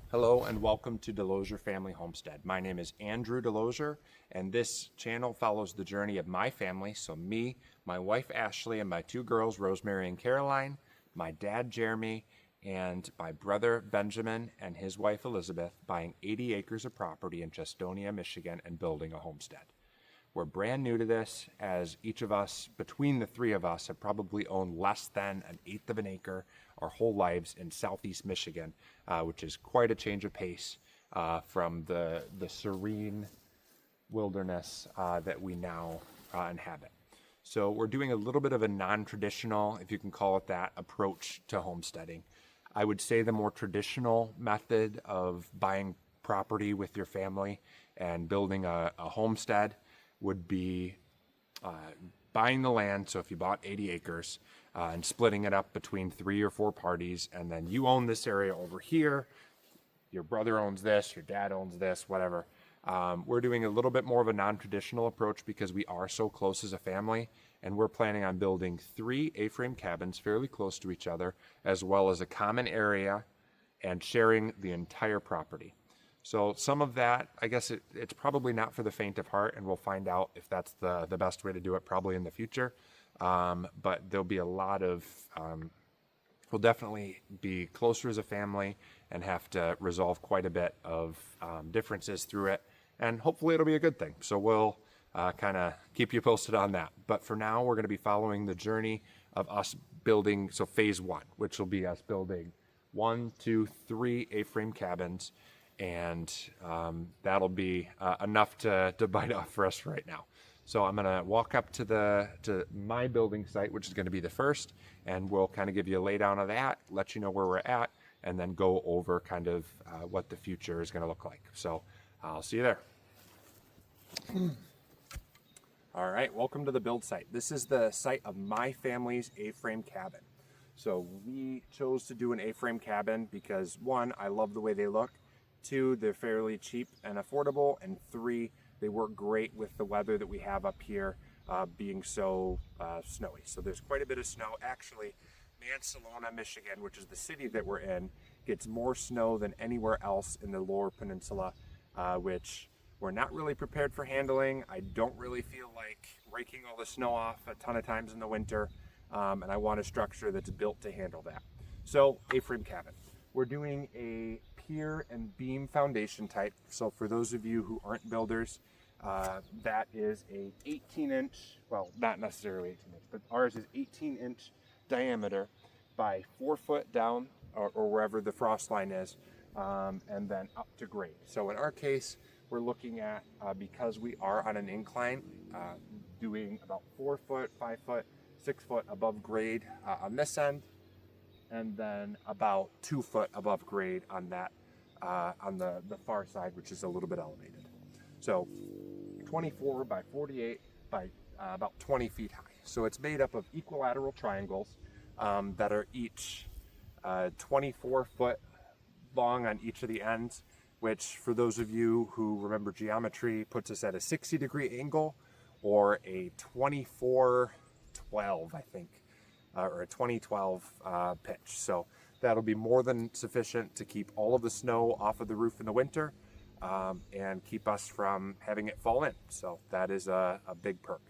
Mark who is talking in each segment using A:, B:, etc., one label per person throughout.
A: Hello and welcome to Delosier Family Homestead. My name is Andrew Delosier, and this channel follows the journey of my family. So me, my wife Ashley, and my two girls, Rosemary and Caroline, my dad Jeremy, and my brother Benjamin and his wife Elizabeth buying 80 acres of property in Chestonia, Michigan and building a homestead. We're brand new to this, as each of us, between the three of us, have probably owned less than an eighth of an acre our whole lives in southeast Michigan, which is quite a change of pace from the serene wilderness that we now inhabit. So we're doing a little bit of a non-traditional, if you can call it that, approach to homesteading. I would say the more traditional method of buying property with your family and building a homestead would be buying the land. So if you bought 80 acres and splitting it up between 3 or 4 parties, and then you own this area over here, your brother owns this, your dad owns this, whatever. We're doing a little bit more of a non-traditional approach because we are so close as a family, and we're planning on building 3 A-frame cabins fairly close to each other, as well as a common area and sharing the entire property. So some of that, I guess it's probably not for the faint of heart, and we'll find out if that's the best way to do it probably in the future. But there'll be a lot of, we'll definitely be closer as a family and have to resolve quite a bit of differences through it. And hopefully it'll be a good thing. So we'll kind of keep you posted on that. But for now, we're going to be following the journey of us building, so phase 1, which will be us building 1, 2, 3 A-frame cabins. And that'll be enough to bite off for us right now. So I'm gonna walk up to my building site, which is gonna be the first, and we'll kind of give you a lay down of that, let you know where we're at, and then go over kind of what the future is gonna look like. So I'll see you there. All right, welcome to the build site. This is the site of my family's A-frame cabin. So we chose to do an A-frame cabin because 1, I love the way they look. 2, they're fairly cheap and affordable, and 3, they work great with the weather that we have up here being so snowy. So there's quite a bit of snow. Actually, Mansalona, Michigan, which is the city that we're in, gets more snow than anywhere else in the Lower Peninsula, which we're not really prepared for handling. I don't really feel like raking all the snow off a ton of times in the winter, and I want a structure that's built to handle that. So, A-frame cabin. We're doing a pier and beam foundation type. So for those of you who aren't builders, that is a 18-inch, well, not necessarily 18-inch, but ours is 18-inch diameter by 4 foot down or wherever the frost line is, and then up to grade. So in our case, we're looking at, because we are on an incline, doing about 4 foot, 5 foot, 6 foot above grade on this end, and then about 2 foot above grade on that, on the far side, which is a little bit elevated. So 24 by 48 by about 20 feet high. So it's made up of equilateral triangles that are each 24 foot long on each of the ends, which for those of you who remember geometry puts us at a 60-degree angle, or a 2412, I think, or a 2012 pitch. So that'll be more than sufficient to keep all of the snow off of the roof in the winter and keep us from having it fall in. So that is a big perk.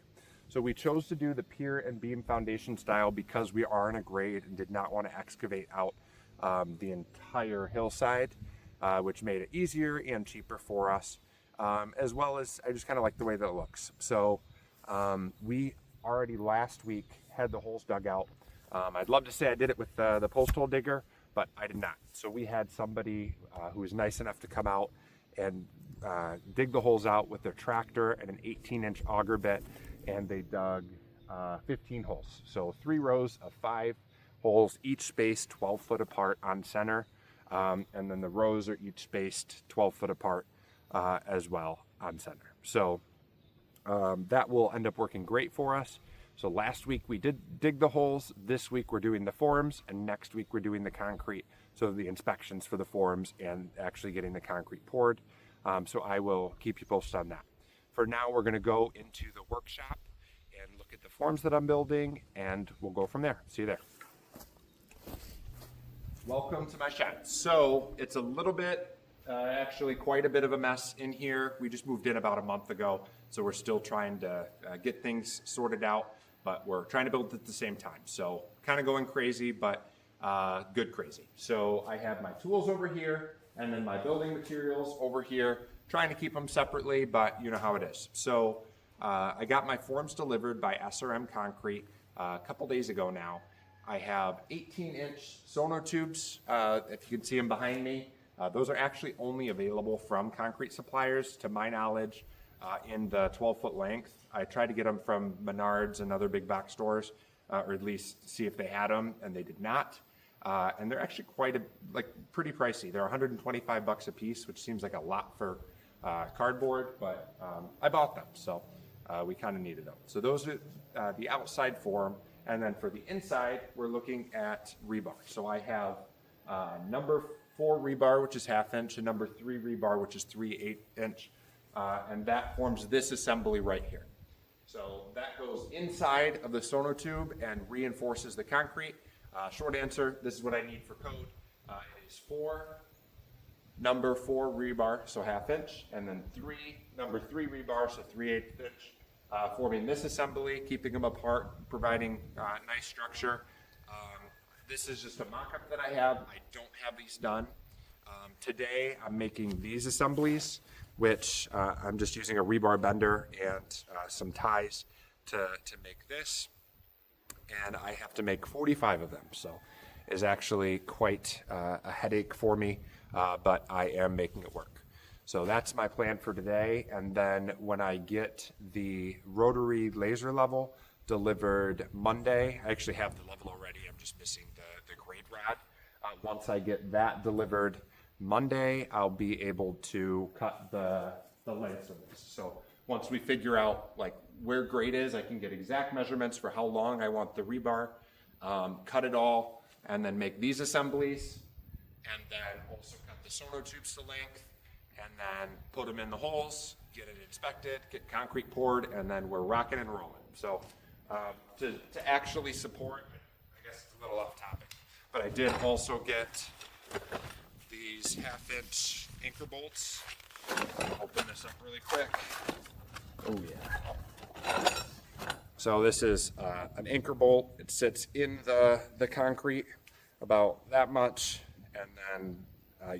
A: So we chose to do the pier and beam foundation style because we are in a grade and did not want to excavate out the entire hillside, which made it easier and cheaper for us, as well as I just kind of like the way that it looks. So we already last week had the holes dug out. I'd love to say I did it with the post hole digger, but I did not. So we had somebody who was nice enough to come out and dig the holes out with their tractor and an 18-inch auger bit, and they dug 15 holes. So 3 rows of 5 holes, each spaced 12 foot apart on center, and then the rows are each spaced 12 foot apart as well on center. So that will end up working great for us. So last week we did dig the holes, this week we're doing the forms, and next week we're doing the concrete. So the inspections for the forms and actually getting the concrete poured. So I will keep you posted on that. For now, we're gonna go into the workshop and look at the forms that I'm building, and we'll go from there. See you there. Welcome to my shed. So it's a little bit, actually quite a bit of a mess in here. We just moved in about a month ago, so we're still trying to get things sorted out, but we're trying to build at the same time. So kind of going crazy, but good crazy. So I have my tools over here and then my building materials over here, trying to keep them separately, but you know how it is. So I got my forms delivered by SRM Concrete a couple days ago now. I have 18-inch sonotubes, if you can see them behind me. Those are actually only available from concrete suppliers, to my knowledge, in the 12-foot length. I tried to get them from Menards and other big box stores, or at least see if they had them, and they did not. And they're actually pretty pricey. They're 125 bucks a piece, which seems like a lot for cardboard, but I bought them, so we kind of needed them. So those are the outside form. And then for the inside, we're looking at rebar. So I have number 4 rebar, which is 1/2 inch, and number 3 rebar, which is 3/8 inch. And that forms this assembly right here. So that goes inside of the sonotube and reinforces the concrete. Short answer, this is what I need for code. It is number 4 rebar, so 1/2 inch, and then number 3 rebar, so 3/8 inch. Forming this assembly, keeping them apart, providing nice structure. This is just a mock-up that I have. I don't have these done. Today I'm making these assemblies, which I'm just using a rebar bender and some ties to make this. And I have to make 45 of them, so it's actually quite a headache for me, but I am making it work. So that's my plan for today, and then when I get the rotary laser level delivered Monday, I actually have the level already, I'm just missing the grade rod. Once I get that delivered Monday, I'll be able to cut the lengths of this. So once we figure out like where grade is, I can get exact measurements for how long I want the rebar, cut it all, and then make these assemblies, and then also cut the sonotubes to length, and then put them in the holes, get it inspected, get concrete poured, and then we're rocking and rolling. So to actually support, I guess it's a little off topic, but I did also get these 1/2 inch anchor bolts. I'll open this up really quick. Oh yeah. So this is an anchor bolt. It sits in the concrete about that much, and then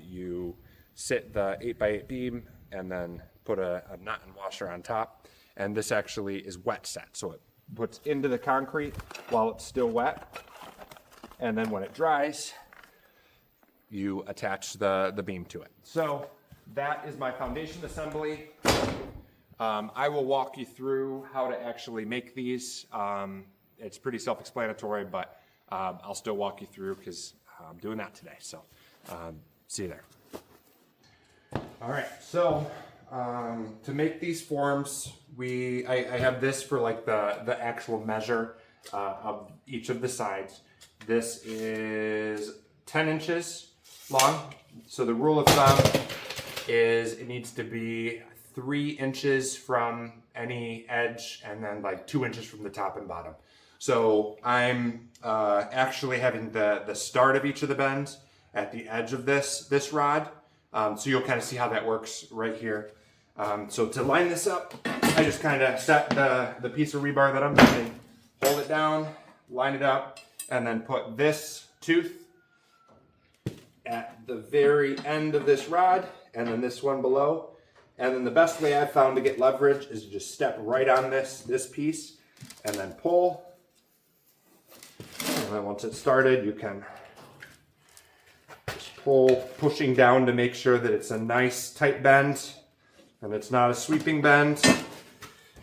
A: you sit the 8x8 beam and then put a nut and washer on top. And this actually is wet set, so it puts into the concrete while it's still wet. And then when it dries, you attach the beam to it. So that is my foundation assembly. I will walk you through how to actually make these. It's pretty self-explanatory, but I'll still walk you through because I'm doing that today. So see you there. All right, so to make these forms, I have this for like the actual measure of each of the sides. This is 10 inches long. So the rule of thumb is it needs to be 3 inches from any edge and then like 2 inches from the top and bottom. So I'm actually having the start of each of the bends at the edge of this rod. So you'll kind of see how that works right here. So to line this up, I just kind of set the piece of rebar that I'm using, hold it down, line it up, and then put this tooth at the very end of this rod, and then this one below. And then the best way I've found to get leverage is to just step right on this piece and then pull. And then once it's started, you can just pull, pushing down to make sure that it's a nice tight bend and it's not a sweeping bend.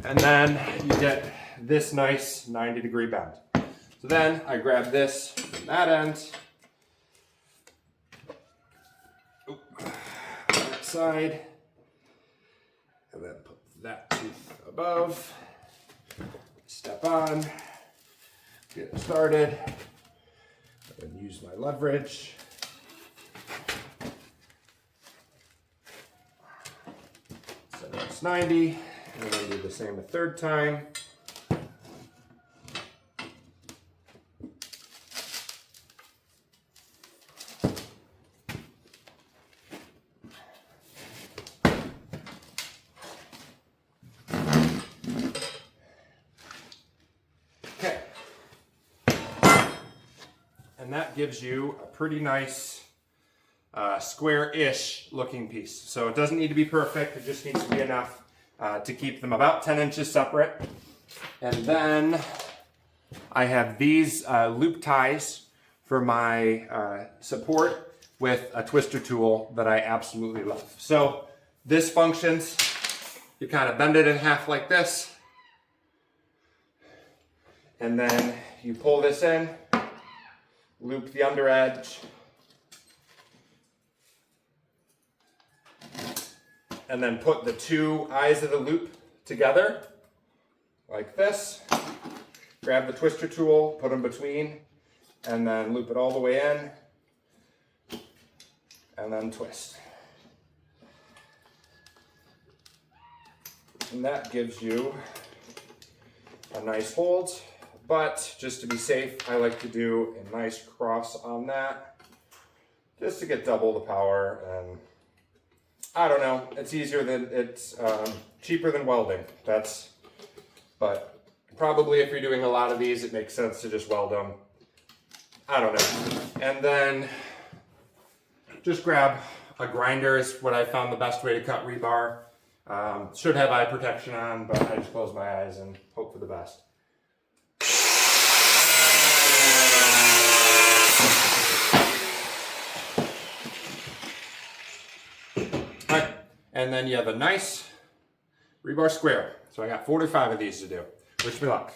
A: And then you get this nice 90-degree bend. So then I grab this from that end, that side, and then put that tooth above, step on, get it started, and use my leverage. So that's 90, and then do the same a third time. and that gives you a pretty nice square-ish looking piece. So it doesn't need to be perfect, it just needs to be enough to keep them about 10 inches separate. And then I have these loop ties for my support with a twister tool that I absolutely love. So this functions, you kind of bend it in half like this, and then you pull this in, loop the under edge, and then put the two eyes of the loop together like this. Grab the twister tool, put them between, and then loop it all the way in, and then twist. And that gives you a nice hold, but just to be safe, I like to do a nice cross on that, just to get double the power. And I don't know, it's cheaper than welding. But probably if you're doing a lot of these, it makes sense to just weld them. I don't know. And then just grab a grinder is what I found the best way to cut rebar. Should have eye protection on, but I just close my eyes and hope for the best. And then you have a nice rebar square. So I got 45 of these to do. Wish me luck.